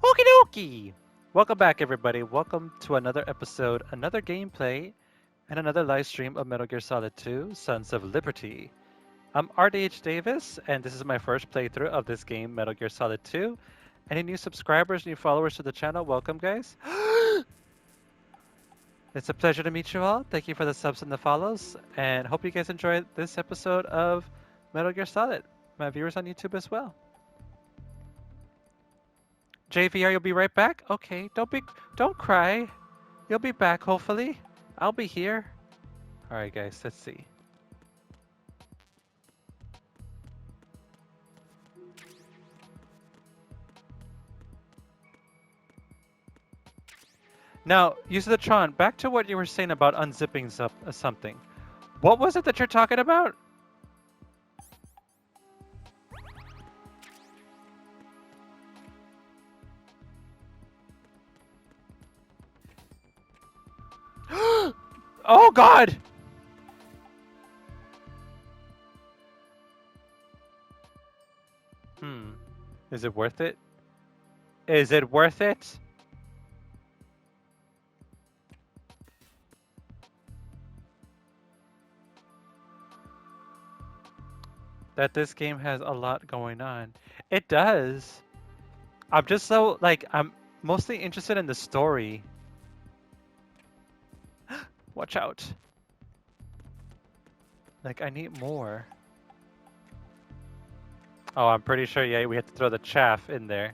Okie dokie! Welcome back, everybody. Welcome to another episode, another gameplay, and another live stream of Metal Gear Solid 2 Sons of Liberty. I'm RDH Davis, and this is my first playthrough of this game, Metal Gear Solid 2. Any new subscribers, new followers to the channel, welcome, guys. It's a pleasure to meet you all. Thank you for the subs and the follows, and hope you guys enjoyed this episode of Metal Gear Solid. My viewers on YouTube as well. JVR, you'll be right back? Okay, don't cry. You'll be back, hopefully. I'll be here. Alright, guys, let's see. Now, Tron, back to what you were saying about unzipping something. What was it that you're talking about? Oh, God! Is it worth it? Is it worth it? That this game has a lot going on. It does. I'm just so, like, I'm mostly interested in the story. Watch out. Like, I need more. Oh, I'm pretty sure, yeah, we have to throw the chaff in there.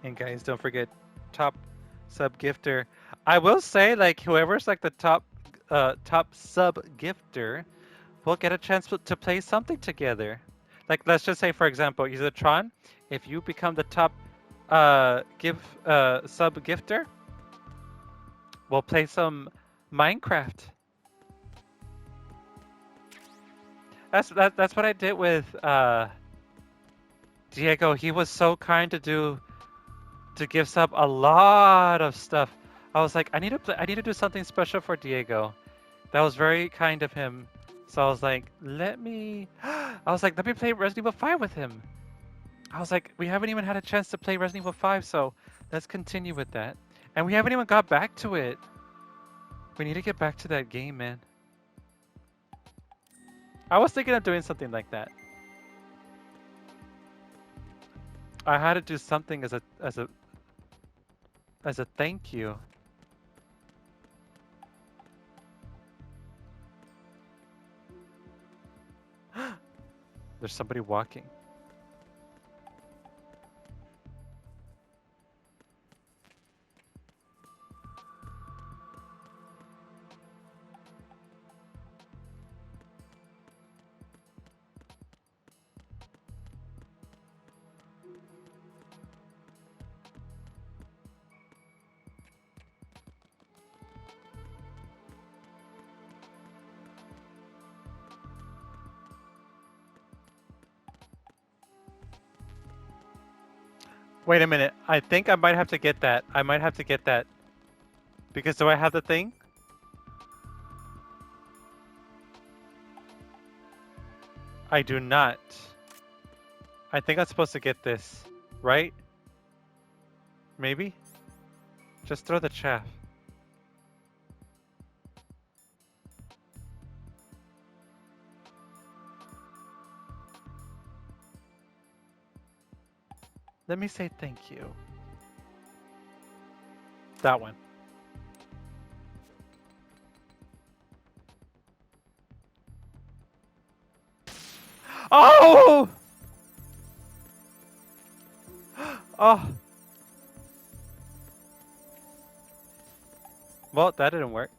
And guys, don't forget, top sub gifter. I will say, like, whoever's like the top sub gifter will get a chance to play something together. Like, let's just say, for example, Tron, if you become the top sub gifter, we'll play some Minecraft. That's what I did with Diego. He was so kind to give sub a lot of stuff. I was like, I need to do something special for Diego. That was very kind of him. So I was like, let me play Resident Evil 5 with him. I was like, we haven't even had a chance to play Resident Evil 5, so let's continue with that. And we haven't even got back to it. We need to get back to that game, man. I was thinking of doing something like that. I had to do something as a thank you. There's somebody walking. Wait a minute. I think I might have to get that. I might have to get that. Because do I have the thing? I do not. I think I'm supposed to get this. Right? Maybe? Just throw the chaff. Let me say thank you. That one. Oh! Oh! Well, that didn't work.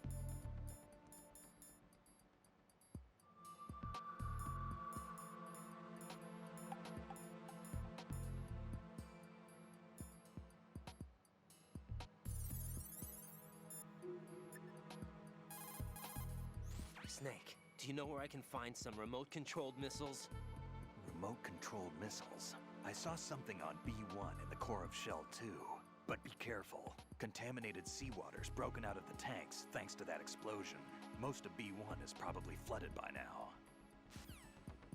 Snake, do you know where I can find some remote-controlled missiles? Remote-controlled missiles. I saw something on B1 in the core of Shell 2. But be careful. Contaminated seawater's broken out of the tanks thanks to that explosion. Most of B1 is probably flooded by now.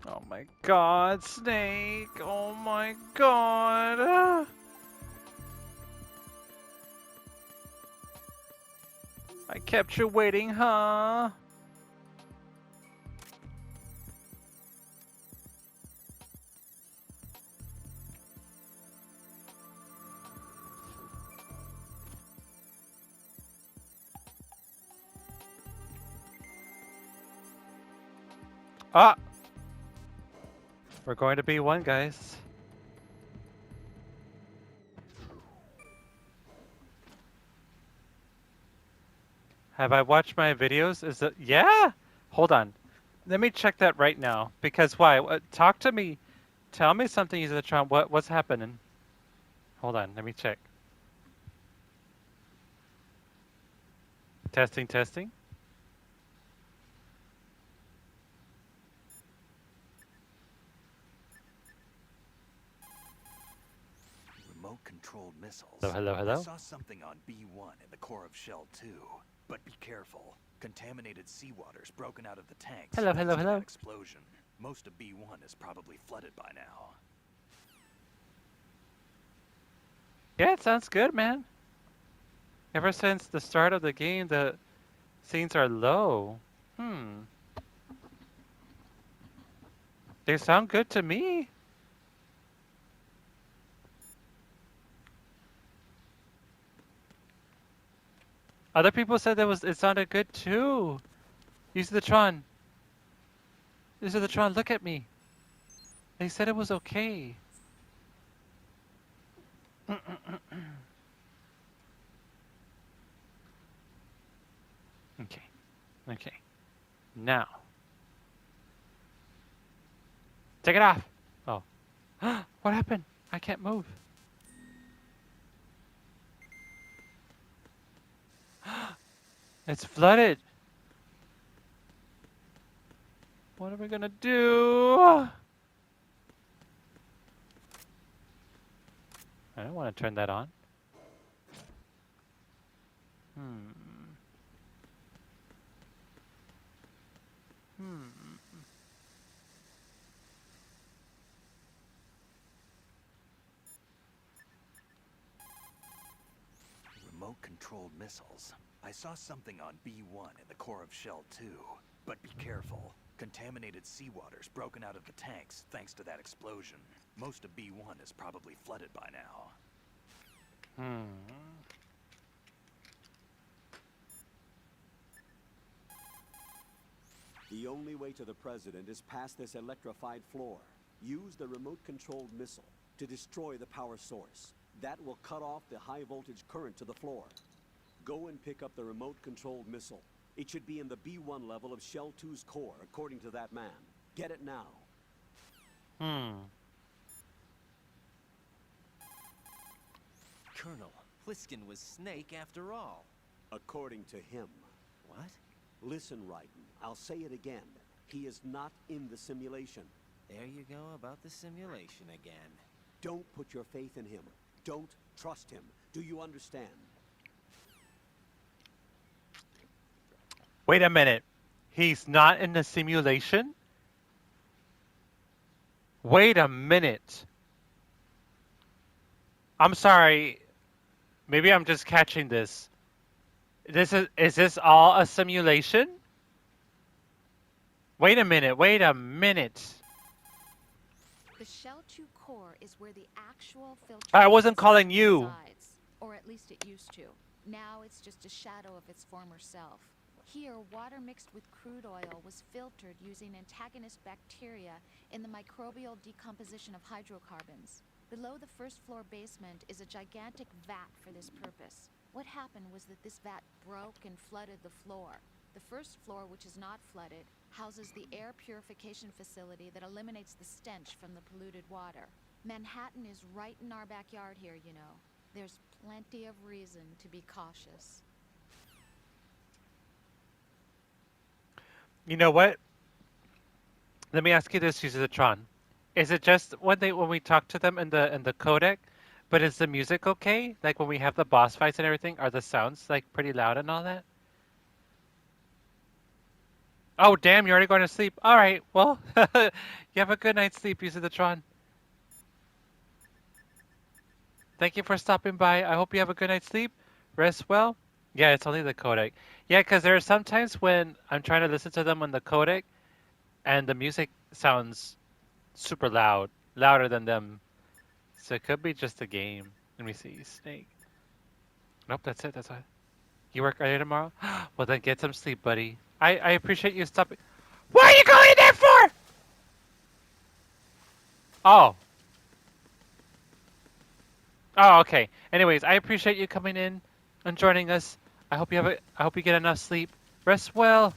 Oh my god, Snake! Oh my god! I kept you waiting, huh? Ah! We're going to B1, guys. Have I watched my videos? Is it? Yeah? Hold on. Let me check that right now. Because why? Talk to me. Tell me something, Isatron. What's happening? Hold on. Let me check. Testing, testing. Remote-controlled missiles. Hello, hello. I saw something on B1 in the core of Shell 2. But be careful. Contaminated seawater's broken out of the tanks. Hello, thanks hello, to hello. that explosion. Most of B1 is probably flooded by now. Yeah, it sounds good, man. Ever since the start of the game, the scenes are low. They sound good to me. Other people said it sounded good too. Use the Tron. Use the Tron, look at me. They said it was okay. Okay. Okay. Now. Take it off. Oh. What happened? I can't move. It's flooded. What are we gonna do? I don't want to turn that on. Remote-controlled missiles. I saw something on B1 in the core of Shell 2. But be careful. Contaminated seawater's broken out of the tanks thanks to that explosion. Most of B1 is probably flooded by now. The only way to the president is past this electrified floor. Use the remote-controlled missile to destroy the power source. That will cut off the high-voltage current to the floor. Go and pick up the remote-controlled missile. It should be in the B1 level of Shell 2's core, according to that man. Get it now. Colonel, Pliskin was Snake after all. According to him. What? Listen, Raiden, I'll say it again. He is not in the simulation. There you go about the simulation again. Don't put your faith in him. Don't trust him. Do you understand? Wait a minute. He's not in the simulation? Wait a minute. I'm sorry. Maybe I'm just catching this. Is this all a simulation? Wait a minute. Wait a minute. The Shell 2 core is where the actual filtration I wasn't calling you. resides, or at least it used to. Now it's just a shadow of its former self. Here, water mixed with crude oil was filtered using antagonist bacteria in the microbial decomposition of hydrocarbons. Below the first floor basement is a gigantic vat for this purpose. What happened was that this vat broke and flooded the floor. The first floor, which is not flooded, houses the air purification facility that eliminates the stench from the polluted water. Manhattan is right in our backyard here, you know. There's plenty of reason to be cautious. You know what? Let me ask you this, Tron. Is it just when we talk to them in the codec But is the music okay? Like when we have the boss fights and everything, are the sounds like pretty loud and all that? Oh, damn, you're already going to sleep. All right, well, you have a good night's sleep, User the Tron. Thank you for stopping by. I hope you have a good night's sleep. Rest well. Yeah, it's only the codec. Yeah, because there are some times when I'm trying to listen to them on the codec and the music sounds super loud, louder than them. So it could be just a game. Let me see. Snake. Nope, that's it. That's all. You work early tomorrow? Well, then get some sleep, buddy. I appreciate you stopping. What are you going there for? Oh. Oh, okay. Anyways, I appreciate you coming in and joining us. I hope you get enough sleep. Rest well.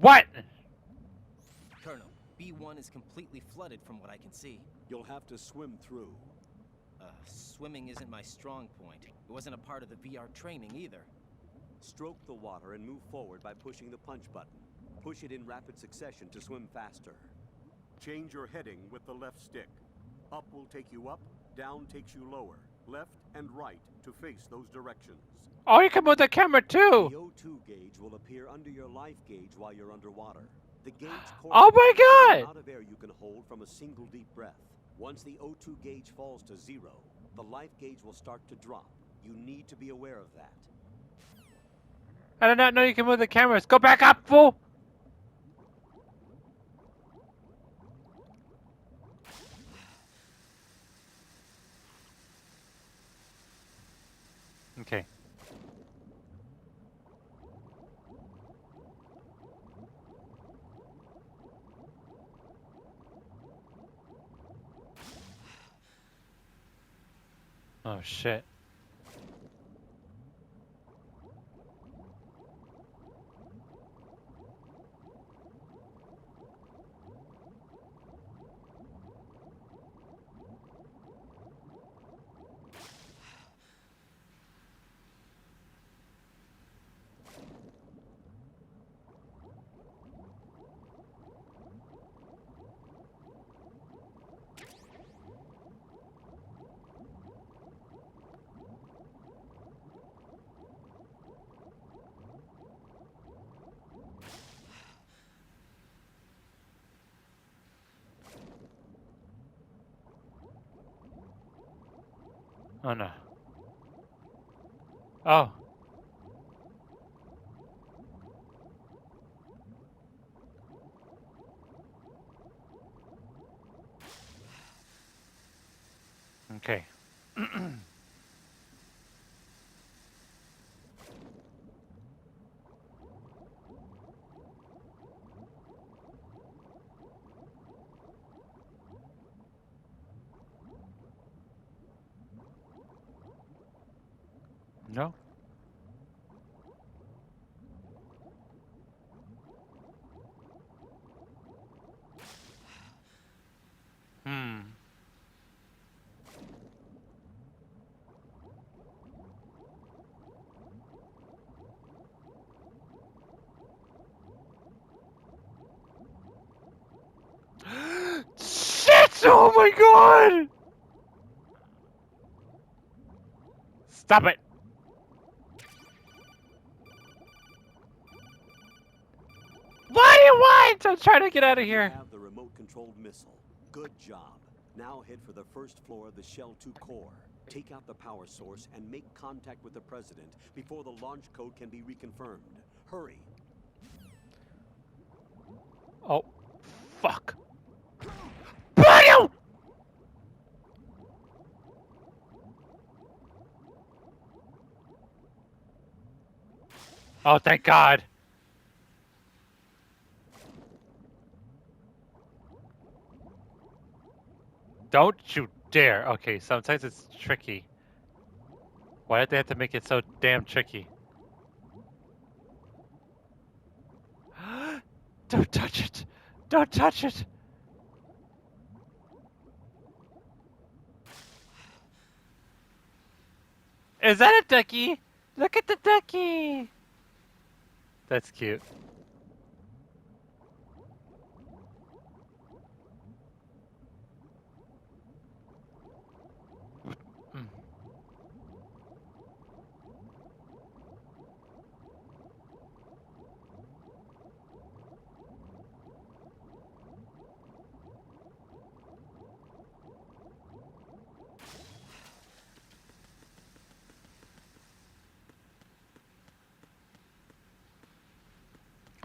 What? Colonel, B1 is completely flooded from what I can see. You'll have to swim through. Swimming isn't my strong point. It wasn't a part of the VR training either. Stroke the water and move forward by pushing the punch button. Push it in rapid succession to swim faster. Change your heading with the left stick. Up will take you up, down takes you lower. Left and right to face those directions. Oh, you can move the camera The too. O2 gauge will appear under your life gauge while you're underwater. The gauge Oh my corresponds to the God. amount of air you can hold from a single deep breath. Once the O2 gauge falls to 0, the life gauge will start to drop. You need to be aware of that. I did not know you can move the cameras. Go back up, fool. Okay. Oh shit. Oh no. Oh. Okay. No. Hmm. Shit! Oh my God! Stop it! What do you want? I'm trying to get out of You here. have the remote-controlled missile. Good job. Now head for the first floor of the Shell 2 core. Take out the power source and make contact with the President before the launch code can be reconfirmed. Hurry. Oh, fuck. What you? Oh, thank God. Don't you dare. Okay, sometimes it's tricky. Why did they have to make it so damn tricky? Don't touch it. Don't touch it. Is that a ducky? Look at the ducky. That's cute.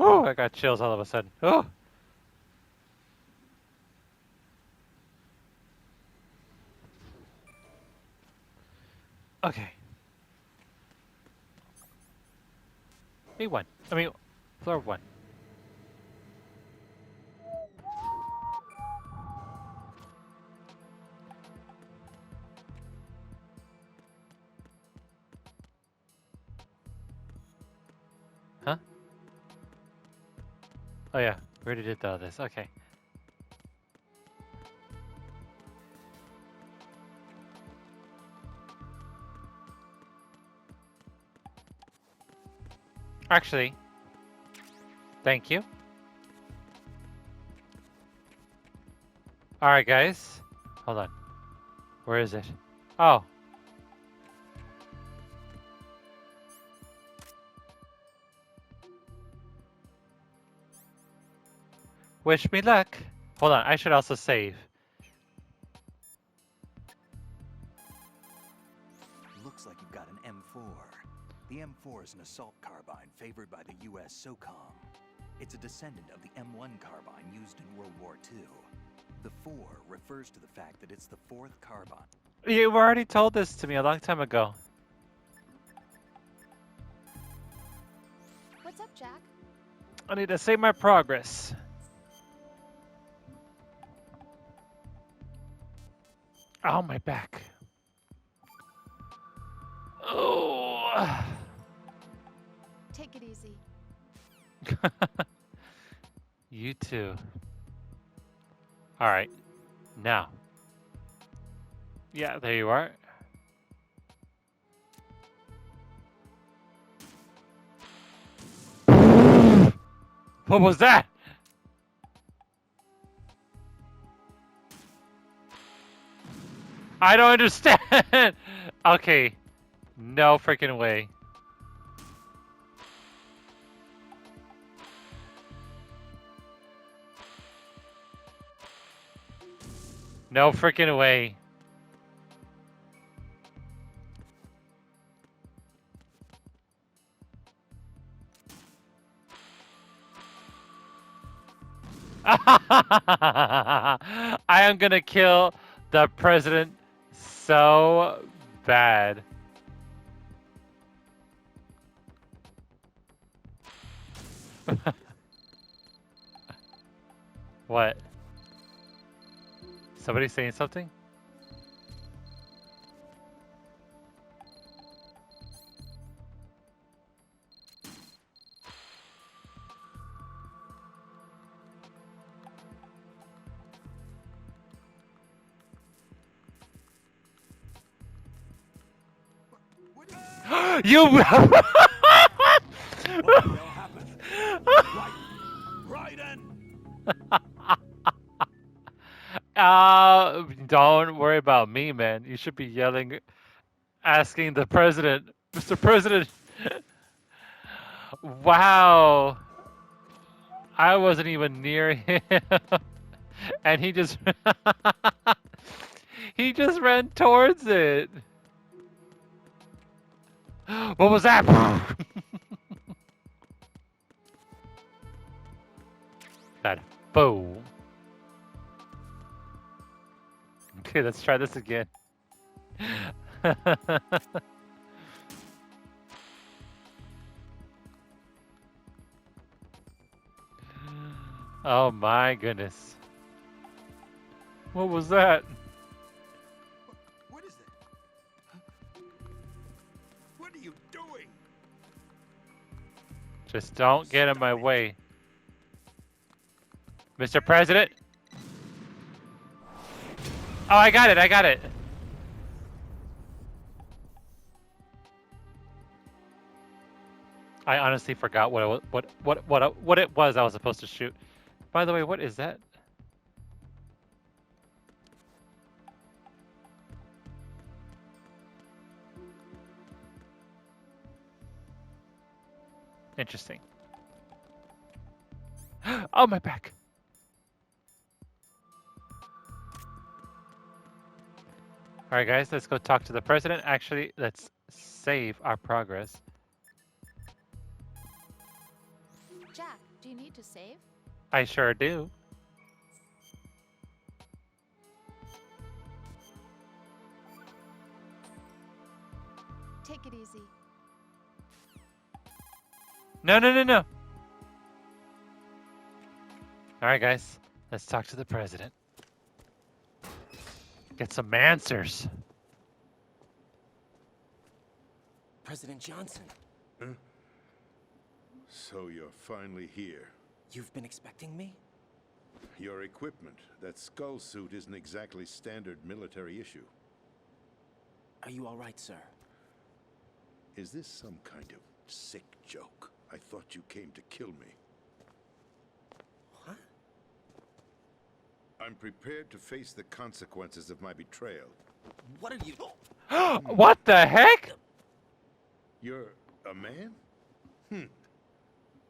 Oh, I got chills all of a sudden. Oh. Okay. B1. I mean, floor 1. Huh? Oh yeah, we already did all this. Okay. Actually, thank you. Alright, guys. Hold on. Where is it? Oh. Wish me luck. Hold on, I should also save. Looks like you've got an M4. The M4 is an assault carbine favored by the US SOCOM. It's a descendant of the M1 carbine used in World War II. The 4 refers to the fact that it's the 4th carbine. You already told this to me a long time ago. What's up, Jack? I need to save my progress. Oh, my back. Oh. Take it easy. You too. All right. Now. Yeah, there you are. What was that? I don't understand. Okay. No freaking way. No freaking way. I am gonna kill the president so bad. What? Somebody saying something? You. What the hell happened? Raiden! Don't worry about me, man. You should be yelling, asking the president, Mr. President. Wow. I wasn't even near him. And he just he just ran towards it. What was that? That boom. Okay, let's try this again. Oh my goodness. What was that? What is it? What are you doing? Just don't get in my way. Mr. President? Oh, I got it, I got it. I honestly forgot what it was I was supposed to shoot. By the way, what is that? Interesting. Oh, my back. All right, guys, let's go talk to the president. Actually, let's save our progress. Jack, you need to save? I sure do. Take it easy. No, no, no, no. All right, guys. Let's talk to the president. Get some answers. President Johnson, So you're finally here. you've been expecting me? Your equipment, that skull suit isn't exactly standard military issue. Are you all right, sir? Is this some kind of sick joke? I thought you came to kill me. What? I'm prepared to face the consequences of my betrayal. What are you... What the heck? You're a man?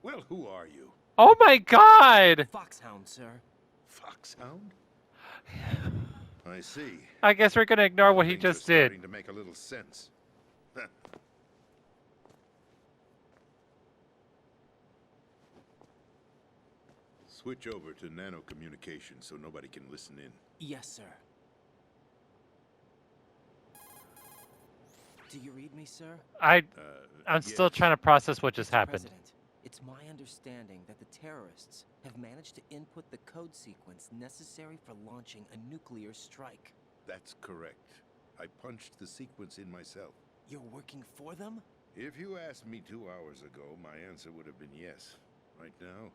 Well, who are you? Oh my god! Foxhound, sir. Foxhound? I see. I guess we're gonna ignore what he Things are just did. starting to make a little sense. Switch over to nano communication so nobody can listen in. Yes, sir. Do you read me, sir? I'm still yes. trying to process what just Mr. happened. President, it's my understanding that the terrorists have managed to input the code sequence necessary for launching a nuclear strike. That's correct. I punched the sequence in myself. You're working for them? If you asked me 2 hours ago, my answer would have been yes. Right now,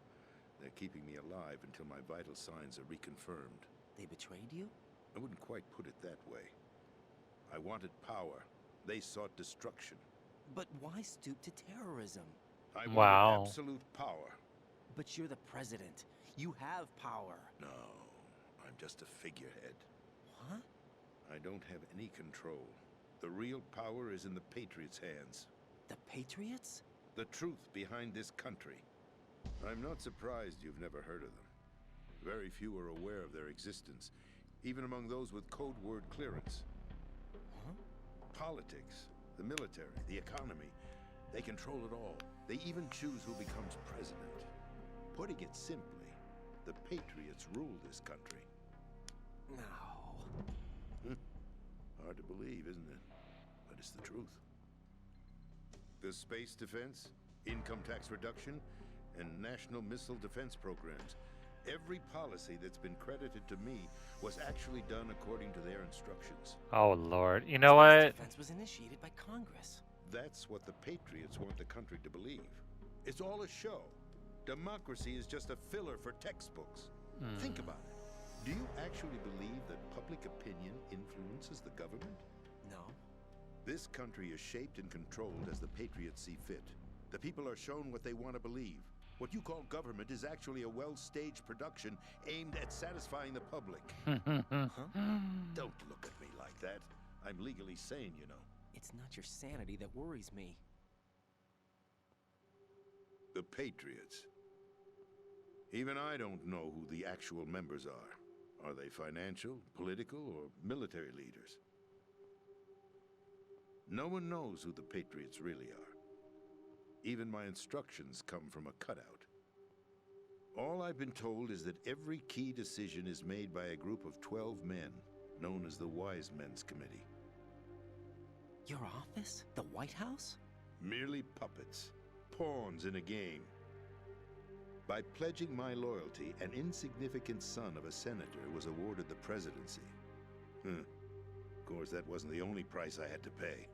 they're keeping me alive until my vital signs are reconfirmed. They betrayed you? I wouldn't quite put it that way. I wanted power. They sought destruction. But why stoop to terrorism? I wanted Wow. absolute power. But you're the president. You have power. No, I'm just a figurehead. What? I don't have any control. The real power is in the Patriots' hands. The Patriots? The truth behind this country. I'm not surprised you've never heard of them. Very few are aware of their existence, even among those with code word clearance. Huh? Politics, the military, the economy, they control it all. They even choose who becomes president. Putting it simply, the Patriots rule this country. No. Hard to believe, isn't it? But it's the truth. The space defense, income tax reduction, and national missile defense programs. Every policy that's been credited to me was actually done according to their instructions. Oh lord. You know Space what? defense was initiated by Congress. That's what the Patriots want the country to believe. It's all a show. Democracy is just a filler for textbooks. Think about it. Do you actually believe that public opinion influences the government? No. This country is shaped and controlled as the Patriots see fit. The people are shown what they want to believe. What you call government is actually a well-staged production aimed at satisfying the public. Don't look at me like that. I'm legally sane, you know. It's not your sanity that worries me. The Patriots. Even I don't know who the actual members are. Are they financial, political, or military leaders? No one knows who the Patriots really are. Even my instructions come from a cutout. All I've been told is that every key decision is made by a group of 12 men, known as the Wise Men's Committee. Your office? The White House? Merely puppets, pawns in a game. By pledging my loyalty, an insignificant son of a senator was awarded the presidency. Of course, that wasn't the only price I had to pay.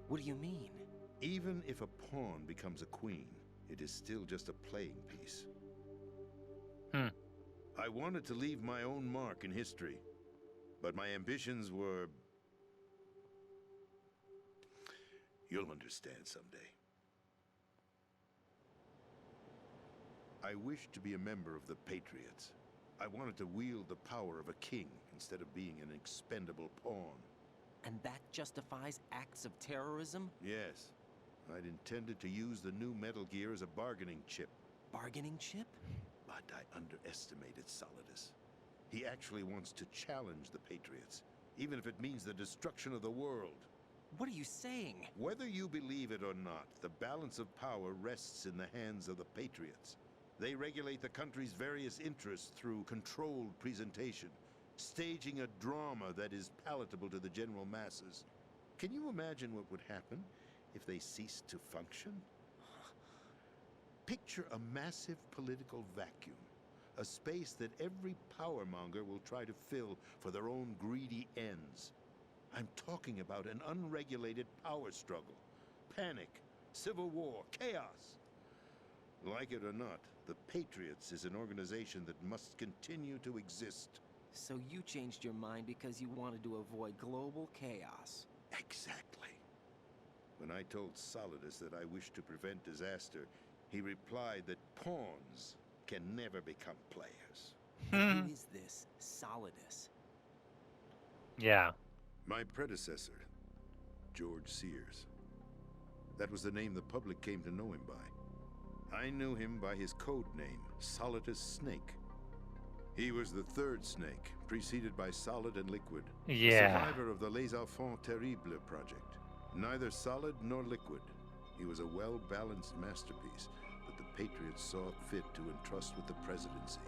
What do you mean? Even if a pawn becomes a queen, it is still just a playing piece. I wanted to leave my own mark in history, but my ambitions were... You'll understand someday. I wished to be a member of the Patriots. I wanted to wield the power of a king instead of being an expendable pawn. And that justifies acts of terrorism? Yes, I'd intended to use the new Metal Gear as a bargaining chip. Bargaining chip? But I underestimated Solidus. He actually wants to challenge the Patriots, even if it means the destruction of the world. What are you saying? Whether you believe it or not, the balance of power rests in the hands of the Patriots. They regulate the country's various interests through controlled presentation, staging a drama that is palatable to the general masses. Can you imagine what would happen if they ceased to function? Picture a massive political vacuum, a space that every powermonger will try to fill for their own greedy ends. I'm talking about an unregulated power struggle, panic, civil war, chaos. Like it or not, the Patriots is an organization that must continue to exist. So you changed your mind because you wanted to avoid global chaos. Exactly. When I told Solidus that I wished to prevent disaster, he replied that pawns can never become players. Who is this Solidus? Yeah. My predecessor, George Sears. That was the name the public came to know him by. I knew him by his code name, Solidus Snake. He was the third snake, preceded by Solid and Liquid. Yeah. The survivor of the Les Enfants Terribles project. Neither solid nor liquid. He was a well-balanced masterpiece that the Patriots saw fit to entrust with the presidency.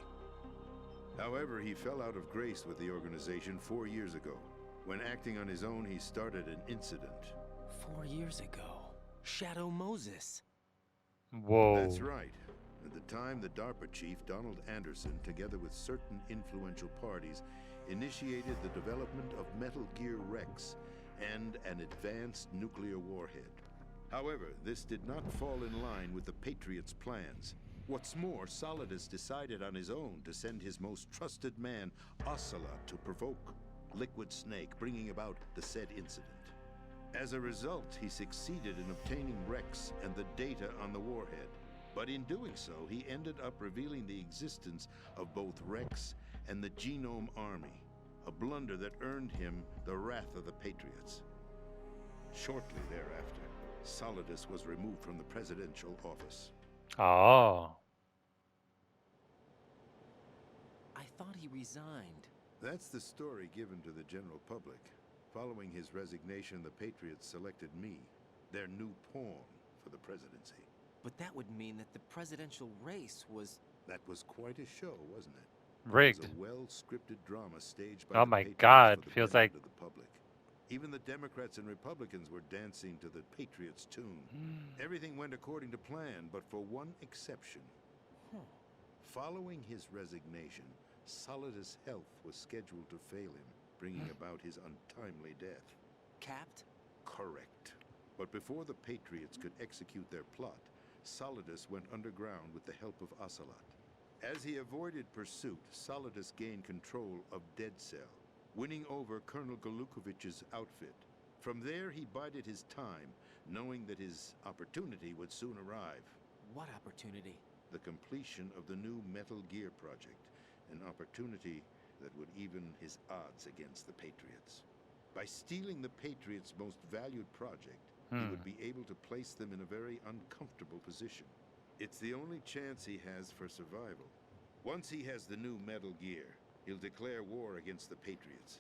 However, he fell out of grace with the organization 4 years ago. When acting on his own, he started an incident. 4 years ago. Shadow Moses. Whoa. That's right. At the time, the DARPA chief, Donald Anderson, together with certain influential parties, initiated the development of Metal Gear Rex and an advanced nuclear warhead. However, this did not fall in line with the Patriots' plans. What's more, Solidus decided on his own to send his most trusted man, Ocelot, to provoke Liquid Snake, bringing about the said incident. As a result, he succeeded in obtaining Rex and the data on the warhead. But in doing so, he ended up revealing the existence of both Rex and the Genome Army, a blunder that earned him the wrath of the Patriots. Shortly thereafter, Solidus was removed from the presidential office. Oh. I thought he resigned. That's the story given to the general public. Following his resignation, the Patriots selected me, their new pawn, for the presidency. But that would mean that the presidential race was... That was quite a show, wasn't it? Rigged. It was a well-scripted drama staged by Oh the my Patriots God, for the feels benefit like- of the public. Even the Democrats and Republicans were dancing to the Patriots' tune. Everything went according to plan, but for one exception. Following his resignation, Solidus' health was scheduled to fail him, bringing about his untimely death. capped? Correct. But before the Patriots could execute their plot, Solidus went underground with the help of Ocelot. As he avoided pursuit, Solidus gained control of Dead Cell, winning over Colonel Galukovich's outfit. From there, he bided his time, knowing that his opportunity would soon arrive. What opportunity? The completion of the new Metal Gear project, an opportunity that would even his odds against the Patriots. By stealing the Patriots' most valued project, he would be able to place them in a very uncomfortable position. It's the only chance he has for survival. Once he has the new Metal Gear, he'll declare war against the Patriots.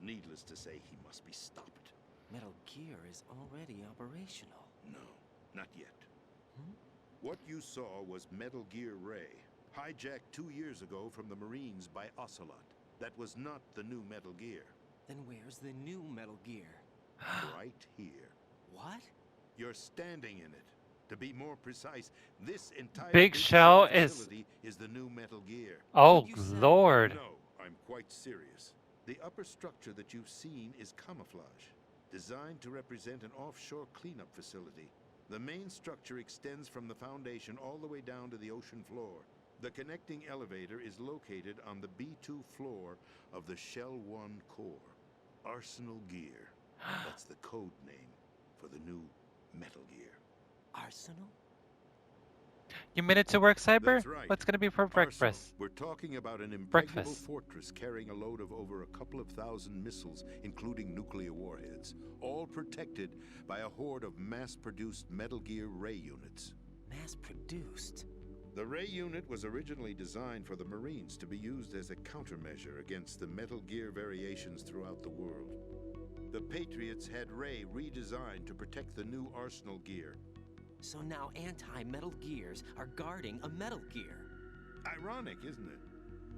Needless to say, he must be stopped. Metal Gear is already operational. No, not yet. What you saw was Metal Gear Ray, hijacked 2 years ago from the Marines by Ocelot. That was not the new Metal Gear. Then where's the new Metal Gear? Right here. What? You're standing in it. To be more precise, this entire Big Shell is- facility is the new Metal Gear. Oh, You said- Lord. No, I'm quite serious. The upper structure that you've seen is camouflage, designed to represent an offshore cleanup facility. The main structure extends from the foundation all the way down to the ocean floor. The connecting elevator is located on the B2 floor of the Shell 1 core. Arsenal Gear. That's the code name for the new Metal Gear. Arsenal? You made it to work, Cyber? That's right. What's gonna be for breakfast? Arsenal. We're talking about an impregnable Breakfast. fortress carrying a load of over a couple of thousand missiles, including nuclear warheads, all protected by a horde of mass-produced Metal Gear Ray units. Mass-produced? The Ray unit was originally designed for the Marines to be used as a countermeasure against the Metal Gear variations throughout the world. The Patriots had Ray redesigned to protect the new Arsenal Gear. So now anti-Metal Gears are guarding a Metal Gear. Ironic, isn't it?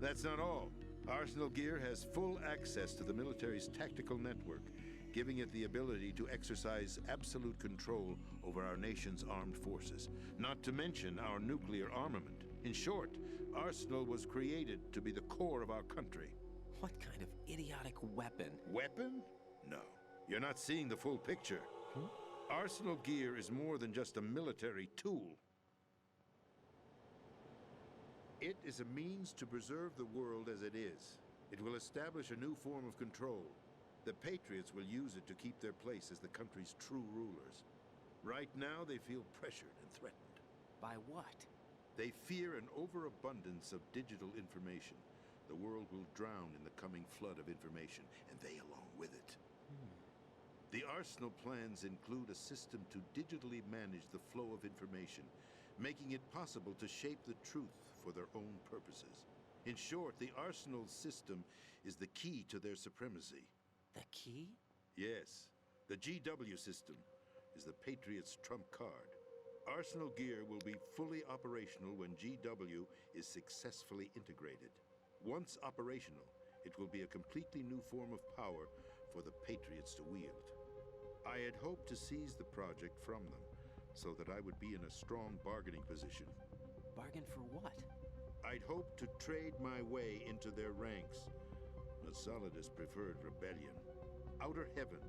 That's not all. Arsenal Gear has full access to the military's tactical network, giving it the ability to exercise absolute control over our nation's armed forces, not to mention our nuclear armament. In short, Arsenal was created to be the core of our country. What kind of idiotic weapon? Weapon? No. You're not seeing the full picture. Arsenal Gear is more than just a military tool. It is a means to preserve the world as it is. It will establish a new form of control. The Patriots will use it to keep their place as the country's true rulers. Right now, they feel pressured and threatened. By what? They fear an overabundance of digital information. The world will drown in the coming flood of information, and they along with it. The Arsenal plans include a system to digitally manage the flow of information, making it possible to shape the truth for their own purposes. In short, the Arsenal system is the key to their supremacy. The key? Yes, the GW system is the Patriots' trump card. Arsenal Gear will be fully operational when GW is successfully integrated. Once operational, it will be a completely new form of power for the Patriots to wield. I had hoped to seize the project from them, so that I would be in a strong bargaining position. Bargain for what? I'd hoped to trade my way into their ranks. Solidus preferred rebellion. Outer Heaven,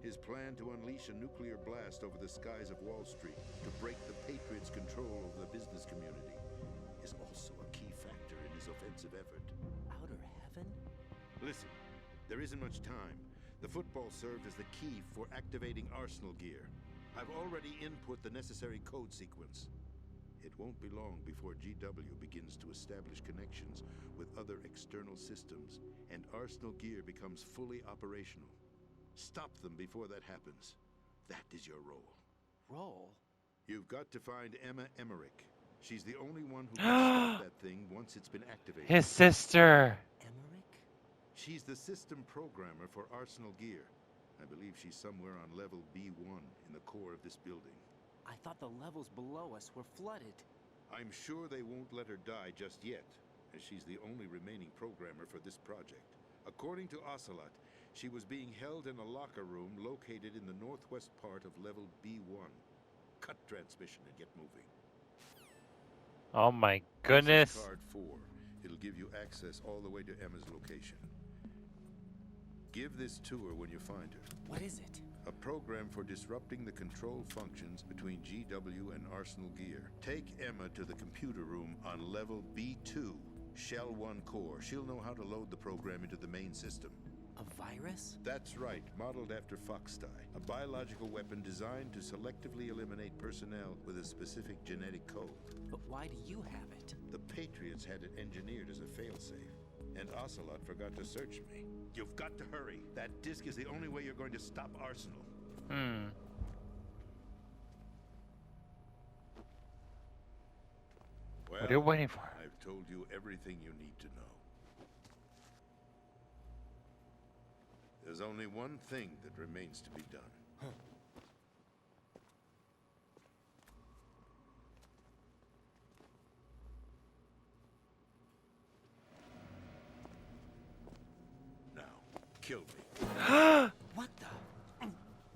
his plan to unleash a nuclear blast over the skies of Wall Street to break the Patriots' control over the business community, is also a key factor in his offensive effort. Outer Heaven? Listen, there isn't much time. The football served as the key for activating Arsenal Gear. I've already input the necessary code sequence. It won't be long before GW begins to establish connections with other external systems, and Arsenal Gear becomes fully operational. Stop them before that happens. That is your role. Role? You've got to find Emma Emmerich. She's the only one who can stop that thing once it's been activated. His sister. Emmerich? She's the system programmer for Arsenal Gear. I believe she's somewhere on level B1 in the core of this building. I thought the levels below us were flooded. I'm sure they won't let her die just yet, as she's the only remaining programmer for this project. According to Ocelot, she was being held in a locker room located in the northwest part of level B1. Cut transmission and get moving. Oh my This is goodness. card 4. It'll give you access all the way to Emma's location. Give this to her when you find her. What is it? A program for disrupting the control functions between GW and Arsenal Gear. Take Emma to the computer room on level B2, Shell 1 core. She'll know how to load the program into the main system. A virus? That's right, modeled after Foxdie, a biological weapon designed to selectively eliminate personnel with a specific genetic code. But why do you have it? The Patriots had it engineered as a failsafe, and Ocelot forgot to search me. You've got to hurry. That disk is the only way you're going to stop Arsenal. Well, What are you waiting for? I've told you everything you need to know. There's only one thing that remains to be done. Now, kill me. What the?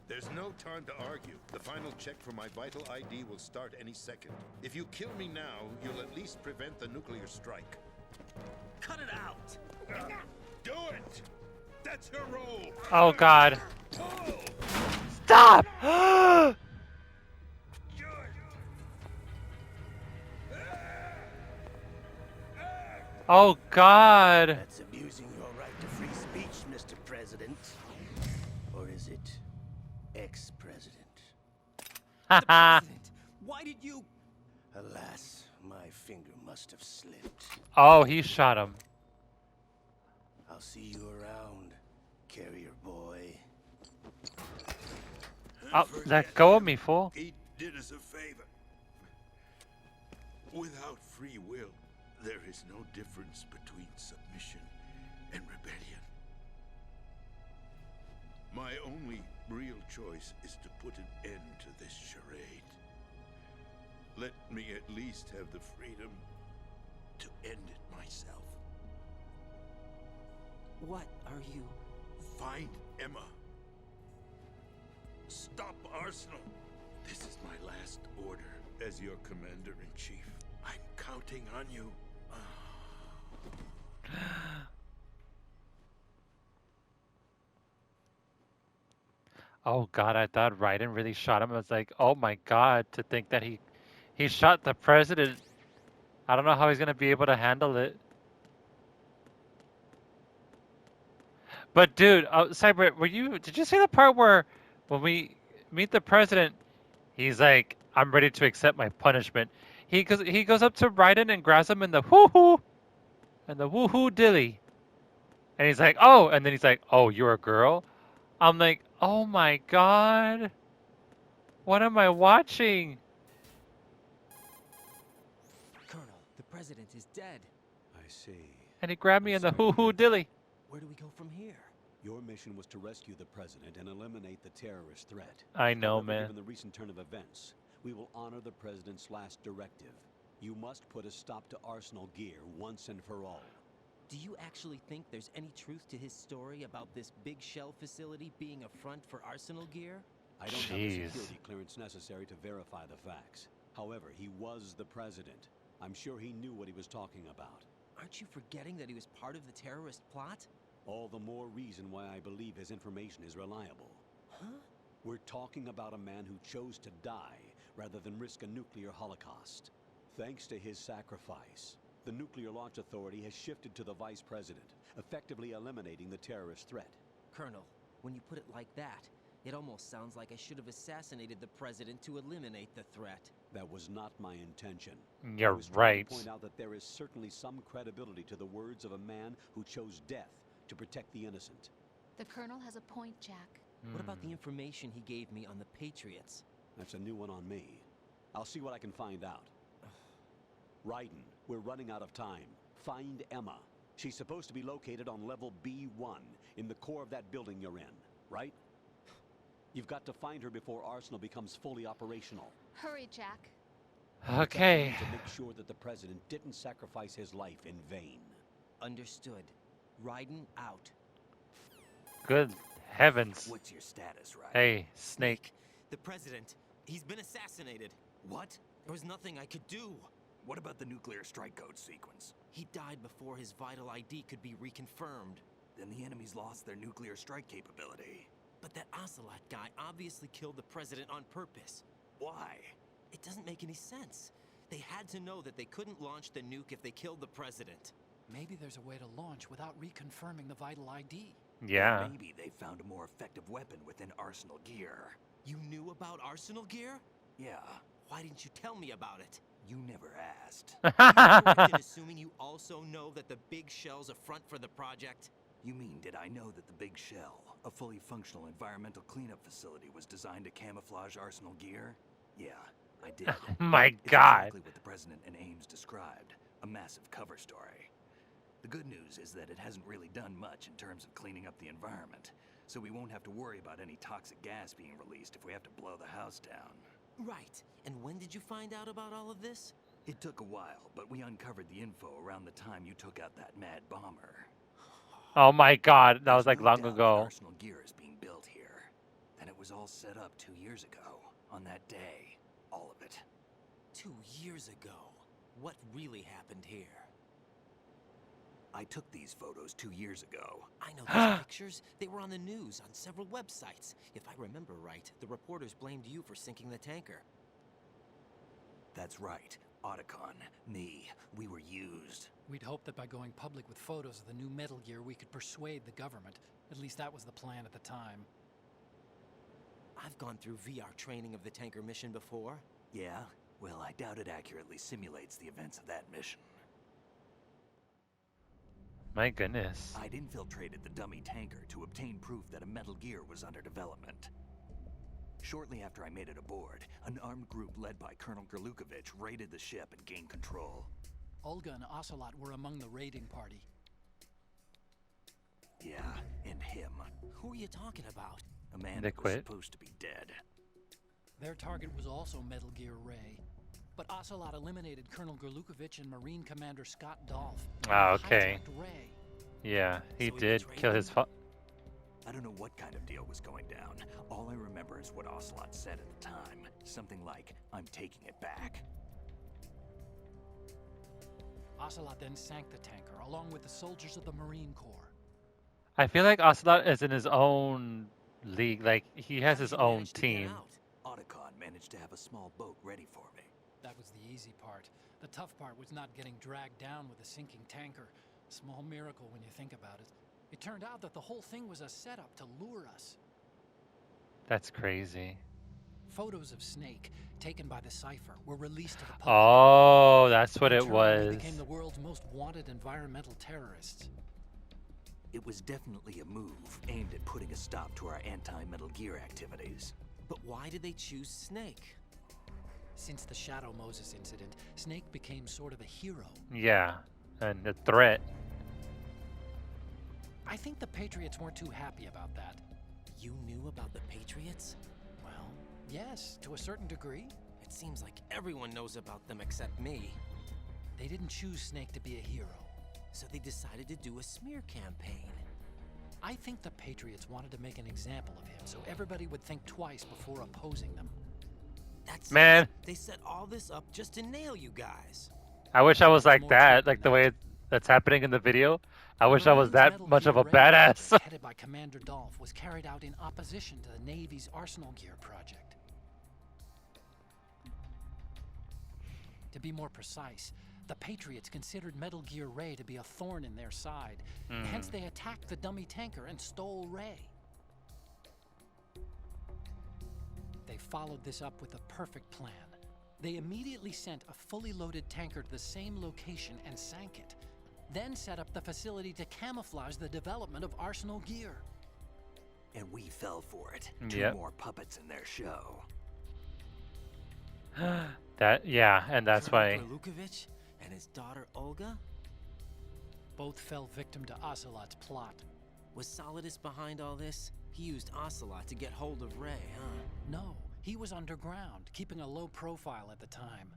There's no time to argue. The final check for my vital ID will start any second. If you kill me now, you'll at least prevent the nuclear strike. Cut it out! Do it! That's your role! Oh god. Stop! Oh god. That's abusing your right to free speech, Mr. President. Or is it ex-president? President, why did you... Alas, my finger must have slipped. Oh, he shot him. I'll see you around, carrier boy. Oh, let go of me, fool. He did us a favor. Without free will, there is no difference between submission and rebellion. My only real choice is to put an end to this charade. Let me at least have the freedom to end it myself. What are you... Find Emma. Stop Arsenal. This is my last order as your commander-in-chief. I'm counting on you. Oh God, I thought Raiden really shot him. I was like, oh my God, to think that he shot the president. I don't know how he's gonna be able to handle it. But dude, Cyber, did you see the part where when we meet the president, he's like, I'm ready to accept my punishment. He goes up to Raiden and grabs him in the woohoo and the woohoo dilly. And he's like, oh, and then he's like, oh, you're a girl? I'm like, oh my God. What am I watching? Colonel, the president is dead. I see. And he grabbed me in the hoo-hoo dilly. Where do we go from here? Your mission was to rescue the president and eliminate the terrorist threat. I know, However, man. given the recent turn of events, we will honor the president's last directive. You must put a stop to Arsenal gear once and for all. Do you actually think there's any truth to his story about this big shell facility being a front for Arsenal gear? I don't have the Jeez. security clearance necessary to verify the facts. However, he was the president. I'm sure he knew what he was talking about. Aren't you forgetting that he was part of the terrorist plot? All the more reason why I believe his information is reliable. Huh? We're talking about a man who chose to die rather than risk a nuclear holocaust. Thanks to his sacrifice, the Nuclear Launch Authority has shifted to the vice president, effectively eliminating the terrorist threat. Colonel, when you put it like that, it almost sounds like I should have assassinated the president to eliminate the threat. That was not my intention. You're I was trying right. to point out that there is certainly some credibility to the words of a man who chose death to protect the innocent. The Colonel has a point, Jack. What about the information he gave me on the Patriots? That's a new one on me. I'll see what I can find out. Raiden, we're running out of time. Find Emma. She's supposed to be located on level B1 in the core of that building you're in, right? You've got to find her before Arsenal becomes fully operational. Hurry, Jack. Okay. To make sure that the president didn't sacrifice his life in vain. Understood. Raiden out. Good heavens. What's your status, right? Hey, Snake. The president, he's been assassinated. What? There was nothing I could do. What about the nuclear strike code sequence? He died before his vital ID could be reconfirmed. Then the enemy's lost their nuclear strike capability. But that Ocelot guy obviously killed the president on purpose. Why? It doesn't make any sense. They had to know that they couldn't launch the nuke if they killed the president. Maybe there's a way to launch without reconfirming the vital ID. Yeah. Maybe they found a more effective weapon within Arsenal gear. You knew about Arsenal gear? Yeah, Why didn't you tell me about it? you never asked. Correct in assuming you also know that the big shell's a front for the project? You mean, did I know that the Big Shell, a fully functional environmental cleanup facility, was designed to camouflage Arsenal gear? Yeah, I did. My It's God. exactly what the President and Ames described, a massive cover story. The good news is that it hasn't really done much in terms of cleaning up the environment, so we won't have to worry about any toxic gas being released if we have to blow the house down. Right. And when did you find out about all of this? It took a while, but we uncovered the info around the time you took out that mad bomber. Oh my God. That was There's like no long doubt that ago. Arsenal gear is being built here. And it was all set up 2 years ago, on that day. All of it. 2 years ago. What really happened here? I took these photos 2 years ago. I know those pictures. They were on the news, on several websites. If I remember right, the reporters blamed you for sinking the tanker. That's right. Otacon, me, we were used. We'd hoped that by going public with photos of the new Metal Gear, we could persuade the government. At least that was the plan at the time. I've gone through VR training of the tanker mission before. Yeah? Well, I doubt it accurately simulates the events of that mission. My goodness. I'd infiltrated the dummy tanker to obtain proof that a Metal Gear was under development. Shortly after I made it aboard, an armed group led by Colonel Gerlukovich raided the ship and gained control. Olga and Ocelot were among the raiding party. Yeah, and him. Who are you talking about? A man They who was quit? supposed to be dead. Their target was also Metal Gear Ray. but Ocelot eliminated Colonel Gerlukovich and Marine Commander Scott Dolph. Ah, okay. Hijacked Ray. Yeah, he So he did betrayed kill his them? father. I don't know what kind of deal was going down. All I remember is what Ocelot said at the time. Something like, I'm taking it back. Ocelot then sank the tanker, along with the soldiers of the Marine Corps. I feel like Ocelot is in his own league. Like, he has How his did you own manage to get team. out? Otacon managed to have a small boat ready for me. That was the easy part. The tough part was not getting dragged down with a sinking tanker. Small miracle when you think about it. It turned out that the whole thing was a setup to lure us. That's crazy. Photos of Snake, taken by the Cypher, were released to the public. Oh, that's what In it turn, was. We became the world's most wanted environmental terrorists. It was definitely a move aimed at putting a stop to our anti-Metal Gear activities. But why did they choose Snake? Since the Shadow Moses incident, Snake became sort of a hero. Yeah, and a threat. I think the Patriots weren't too happy about that. You knew about the Patriots? Well, yes, to a certain degree. It seems like everyone knows about them except me. They didn't choose Snake to be a hero. So they decided to do a smear campaign. I think the Patriots wanted to make an example of him so everybody would think twice before opposing them. That's Man. They set all this up just to nail you guys. I wish I was like More that, to like it the than way that. that's happening in the video. I wish I was Marine's that Metal much of Gear a Ray badass. project, headed by Commander Dolph, was carried out in opposition to the Navy's Arsenal Gear project. To be more precise, the Patriots considered Metal Gear Ray to be a thorn in their side. Hence, they attacked the dummy tanker and stole Ray. They followed this up with a perfect plan. They immediately sent a fully loaded tanker to the same location and sank it. Then set up the facility to camouflage the development of Arsenal Gear. And we fell for it. Two Yep. more puppets in their show. Yeah, and that's why. Colonel Gerlukovich and his daughter Olga? Both fell victim to Ocelot's plot. Was Solidus behind all this? He used Ocelot to get hold of Ray, huh? No, he was underground, keeping a low profile at the time.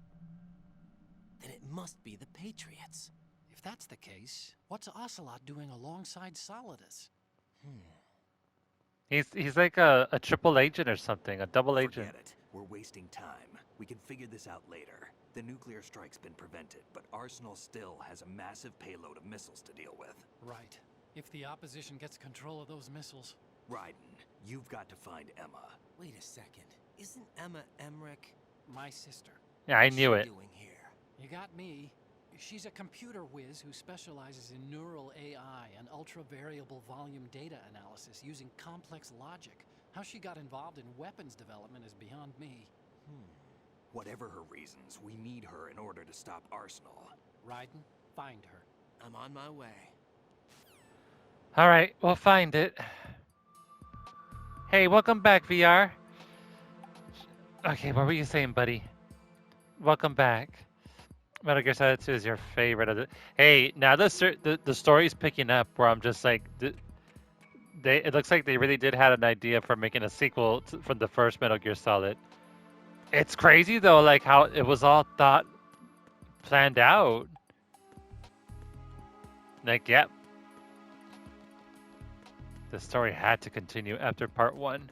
Then it must be the Patriots. If that's the case, what's Ocelot doing alongside Solidus? He's like a triple agent or something, a double agent. Forget it. We're wasting time. We can figure this out later. The nuclear strike's been prevented, but Arsenal still has a massive payload of missiles to deal with. Right. If the opposition gets control of those missiles. Raiden, you've got to find Emma. Wait a second. Isn't Emma Emmerich? My sister. Yeah, I What's knew she it. doing here? You got me. She's a computer whiz who specializes in neural AI and ultra-variable volume data analysis using complex logic. How she got involved in weapons development is beyond me. Whatever her reasons, we need her in order to stop Arsenal. Raiden, find her. I'm on my way. All right, we'll find it. Hey, welcome back, VR. Okay, what were you saying, buddy? Welcome back. Metal Gear Solid 2 is your favorite of the. Hey, now the story's picking up where I'm just like, it looks like they really did have an idea for making a sequel from the first Metal Gear Solid. It's crazy though, like how it was all planned out. Like, yep. The story had to continue after part 1.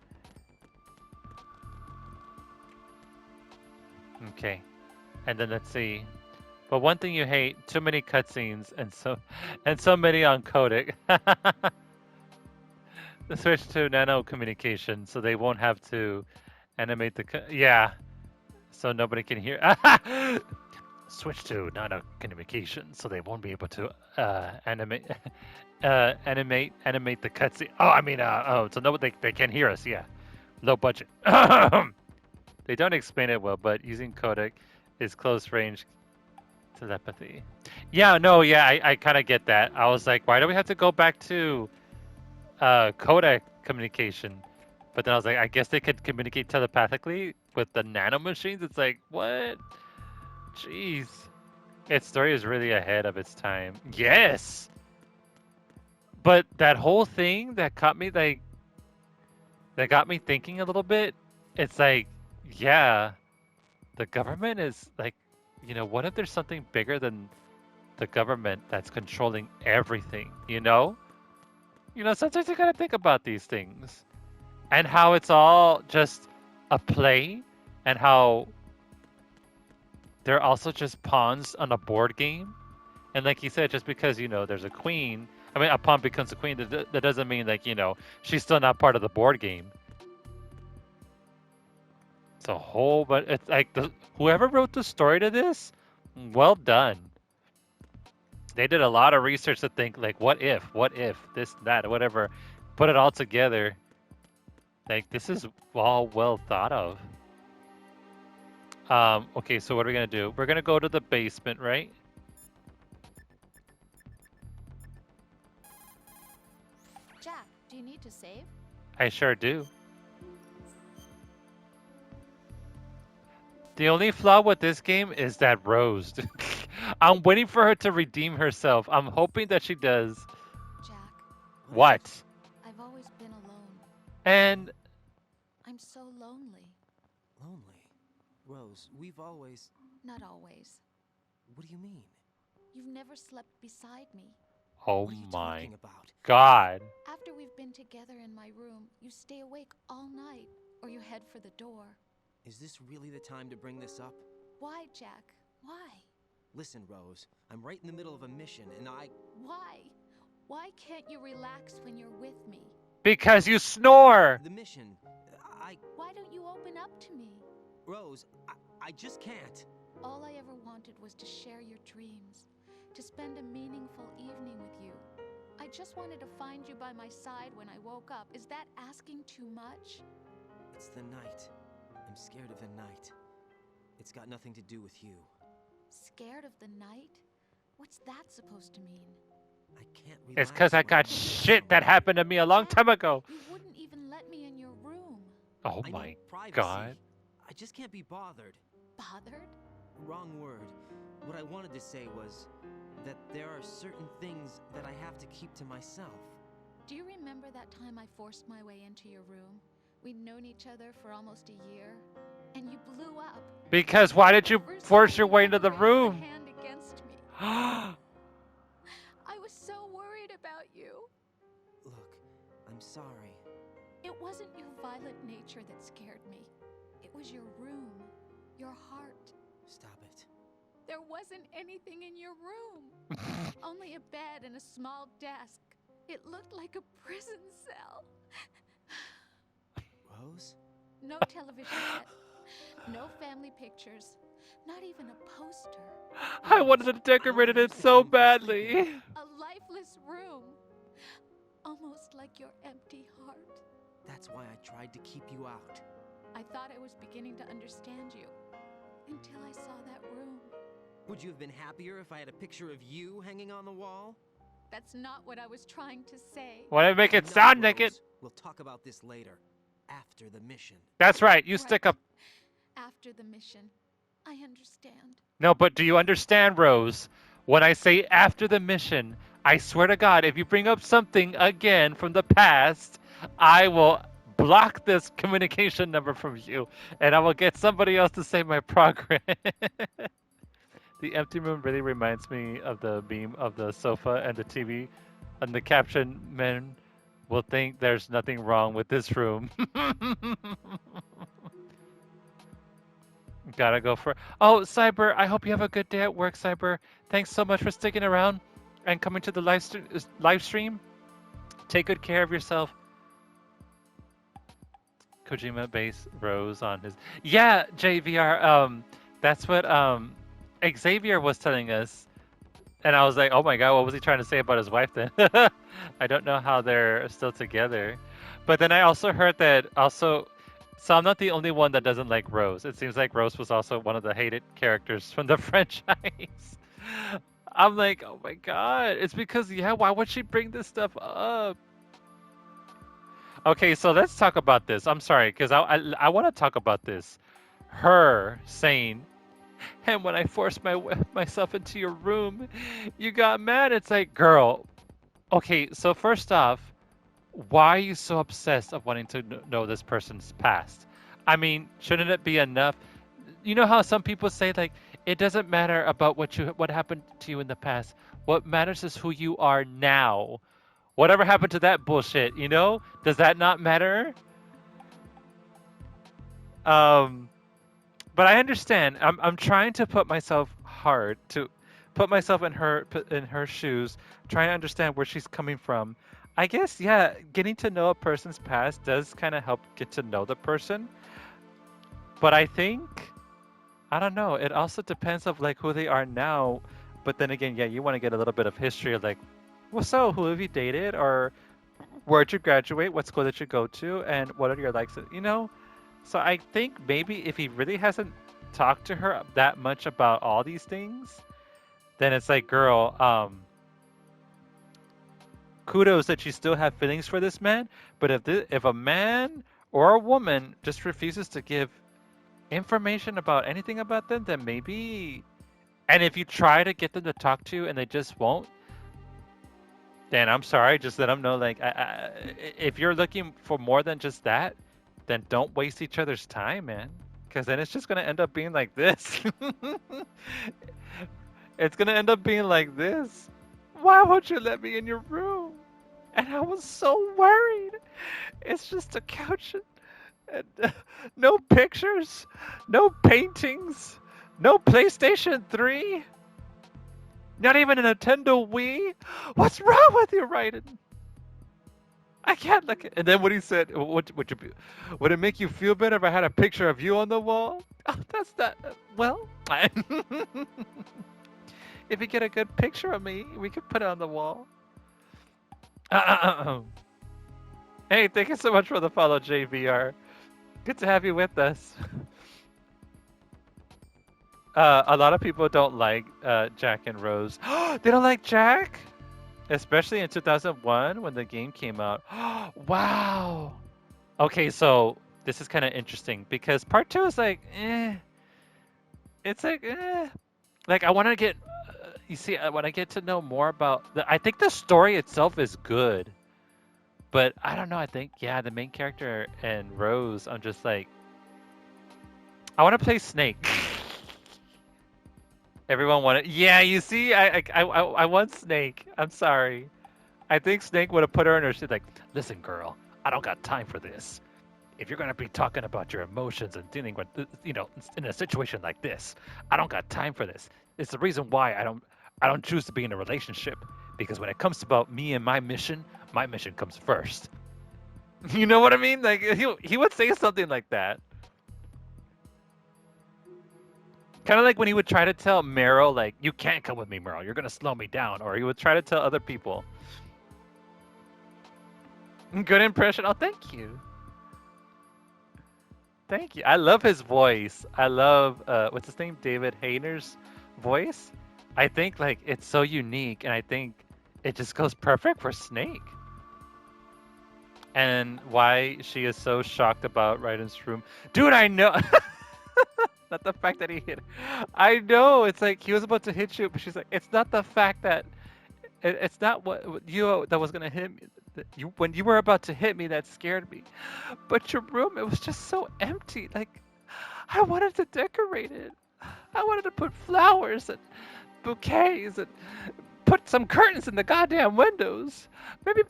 Okay. And then let's see. But one thing you hate, too many cutscenes and so many on codec. The switch to nano communication so they won't have to animate yeah. So nobody can hear. Switch to nano communication so they won't be able to animate the cutscene. Oh, I mean so no they can hear us, yeah. Low budget. They don't explain it well, but using codec is close range telepathy. Yeah, no, yeah, I kind of get that. I was like, why do we have to go back to codec communication? But then I was like, I guess they could communicate telepathically with the nanomachines. It's like, what? Jeez. Its story is really ahead of its time. Yes! But that whole thing that got me thinking a little bit, it's like, yeah, the government is like what if there's something bigger than the government that's controlling everything? Sometimes you gotta think about these things and how it's all just a play, and how they're also just pawns on a board game. And like you said, just because there's a queen, I mean, a pawn becomes a queen. That doesn't mean she's still not part of the board game. It's a whole, but it's like whoever wrote the story to this, well done. They did a lot of research to think like, what if this, that, whatever, put it all together. Like this is all well thought of. Okay, so what are we gonna do? We're gonna go to the basement, right? Jack, do you need to save? I sure do. The only flaw with this game is that Rose. I'm waiting for her to redeem herself. I'm hoping that she does. Jack, What? I've always been alone. And I'm so lonely. Lonely? Rose, we've always... Not always. What do you mean? You've never slept beside me. oh What are you my talking about? God. After we've been together in my room, you stay awake all night, or you head for the door. Is this really the time to bring this up? Why, Jack? Why? Listen, Rose, I'm right in the middle of a mission, and Why? Why can't you relax when you're with me? Because you snore. The mission... Why don't you open up to me? Rose, I just can't. All I ever wanted was to share your dreams, to spend a meaningful evening with you. I just wanted to find you by my side when I woke up. Is that asking too much? It's the night. I'm scared of the night. It's got nothing to do with you. Scared of the night? What's that supposed to mean? I can't relax. It's because I when got I'm with shit that someone. happened to me a long time ago. You wouldn't even let me in your room. Oh I my need privacy. God. I just can't be bothered. Bothered? Wrong word. What I wanted to say was that there are certain things that I have to keep to myself. Do you remember that time I forced my way into your room? We'd known each other for almost a year, and you blew up. Because why did you First force time your you way ever into the raised a room? hand against me. Oh I was so worried about you. Look, I'm sorry. It wasn't your violent nature that scared me. It was your room, your heart. Stop it. There wasn't anything in your room. Only a bed and a small desk. It looked like a prison cell. Rose? No television set. No family pictures. Not even a poster. I wanted to decorate it so badly. A lifeless room. Almost like your empty heart. That's why I tried to keep you out. I thought I was beginning to understand you. Until I saw that room. Would you have been happier if I had a picture of you hanging on the wall? That's not what I was trying to say. Why did I make it No, sound like Rose. it? We'll talk about this later. After the mission. That's right. You Right. stick up. After the mission. I understand. No, but do you understand, Rose? When I say after the mission, I swear to God, if you bring up something again from the past, I will block this communication number from you, and I will get somebody else to say my progress. The empty room really reminds me of the beam of the sofa and the TV, and the caption, "Men will think there's nothing wrong with this room." Gotta go for. Oh, Cyber, I hope you have a good day at work, Cyber. Thanks so much for sticking around and coming to the live stream. Take good care of yourself. Kojima base Rose on his. Yeah, JVR. That's what Xavier was telling us, and I was like, oh my God, what was he trying to say about his wife then? I don't know how they're still together, but then I also heard that also. So I'm not the only one that doesn't like Rose. It seems like Rose was also one of the hated characters from the franchise. I'm like, oh my God. It's because, yeah, why would she bring this stuff up? Okay, so let's talk about this. I'm sorry, because I want to talk about this. Her saying, and when I forced myself into your room, you got mad. It's like, girl, okay, so first off, why are you so obsessed of wanting to know this person's past? I mean, shouldn't it be enough? You know how some people say, like, it doesn't matter about what happened to you in the past. What matters is who you are now. Whatever happened to that bullshit, you know? Does that not matter? Um, but I understand. I'm trying to put myself hard to put myself in her shoes, trying to understand where she's coming from. I guess yeah, getting to know a person's past does kind of help get to know the person. But I think I don't know. It also depends of like who they are now. But then again, yeah, you want to get a little bit of history of like, well, so who have you dated, or where'd you graduate, what school did you go to, and what are your likes, you know? So I think maybe if he really hasn't talked to her that much about all these things, then it's like, girl, kudos that you still have feelings for this man. But if a man or a woman just refuses to give information about anything about them, then maybe. And if you try to get them to talk to you and they just won't, then I'm sorry. Just let them know, like, if you're looking for more than just that, then don't waste each other's time, man. Because then it's just gonna end up being like this. It's gonna end up being like this. Why won't you let me in your room? And I was so worried. It's just a couch and no pictures, no paintings, no PlayStation 3, not even a Nintendo Wii. What's wrong with you, Raiden? I can't look at. And then what he said, would it make you feel better if I had a picture of you on the wall? Oh, that's not. Well, if you get a good picture of me, we could put it on the wall. Hey, thank you so much for the follow, JVR. Good to have you with us. A lot of people don't like Jack and Rose. They don't like Jack? Especially in 2001 when the game came out. Wow. Okay, so this is kind of interesting because part two is like, eh. It's like, eh. Like I want to get, you see, I want to get to know more about. I think the story itself is good, but I don't know. I think yeah, the main character and Rose. I'm just like, I want to play Snake. Everyone wanted. Yeah, you see, I want Snake. I'm sorry. I think Snake would have put her in her shit like, listen, girl, I don't got time for this. If you're gonna be talking about your emotions and dealing with, in a situation like this, I don't got time for this. It's the reason why I don't choose to be in a relationship because when it comes about me and my mission comes first. You know what I mean? Like he would say something like that. Kind of like when he would try to tell Meryl, like, you can't come with me, Meryl. You're going to slow me down. Or he would try to tell other people. Good impression. Oh, thank you. Thank you. I love his voice. I love, what's his name? David Hayner's voice. I think, like, it's so unique. And I think it just goes perfect for Snake. And why she is so shocked about Raiden's room. Dude, I know. Not the fact that he hit her. I know. It's like he was about to hit you, but she's like, it's not the fact that it's not what you that was gonna hit me. When you were about to hit me, that scared me. But your room, it was just so empty. Like I wanted to decorate it. I wanted to put flowers and bouquets and put some curtains in the goddamn windows.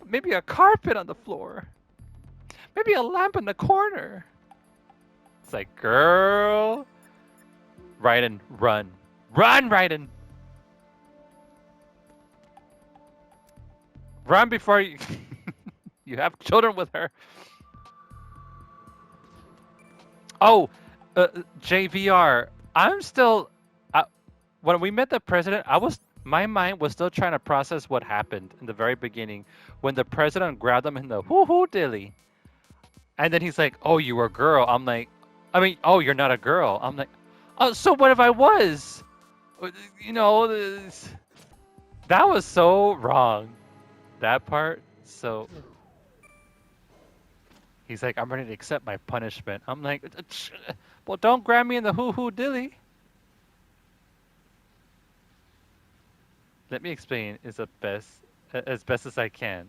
Maybe a carpet on the floor. Maybe a lamp in the corner. It's like, girl. Raiden, run. Run, Raiden! Run before you... you have children with her. Oh, JVR. I'm still... when we met the president, my mind was still trying to process what happened in the very beginning when the president grabbed him in the hoo-hoo dilly. And then he's like, oh, you were a girl. I'm like, oh, you're not a girl. I'm like, oh, so what if I was? You know, that was so wrong. That part, so... He's like, I'm ready to accept my punishment. I'm like, well, don't grab me in the hoo-hoo dilly. Let me explain as best as I can.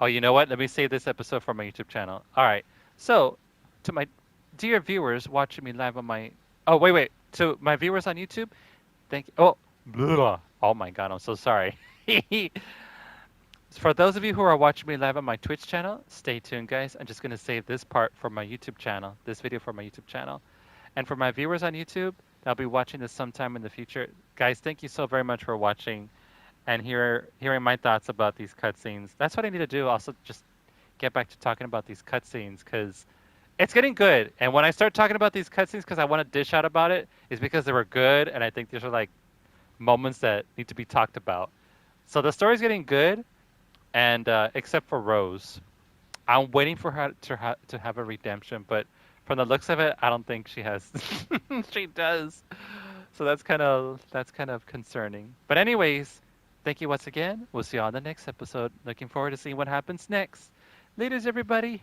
Oh, you know what? Let me save this episode for my YouTube channel. All right. So, to my dear viewers watching me live on my... Oh, wait. to my viewers on YouTube, thank you. Oh, blah. Oh my God, I'm so sorry. For those of you who are watching me live on my Twitch channel, stay tuned, guys. I'm just going to save this part for my YouTube channel, this video for my YouTube channel. And for my viewers on YouTube, that'll be watching this sometime in the future. Guys, thank you so very much for watching and hearing my thoughts about these cutscenes. That's what I need to do. Also, just get back to talking about these cutscenes because it's getting good. And when I start talking about these cutscenes because I want to dish out about it, is because they were good, and I think these are like moments that need to be talked about. So the story's getting good, and except for Rose, I'm waiting for her to have a redemption, but from the looks of it, I don't think she has. She does. So that's kind of concerning. But anyways, thank you once again. We'll see you on the next episode. Looking forward to seeing what happens next. Laters, everybody.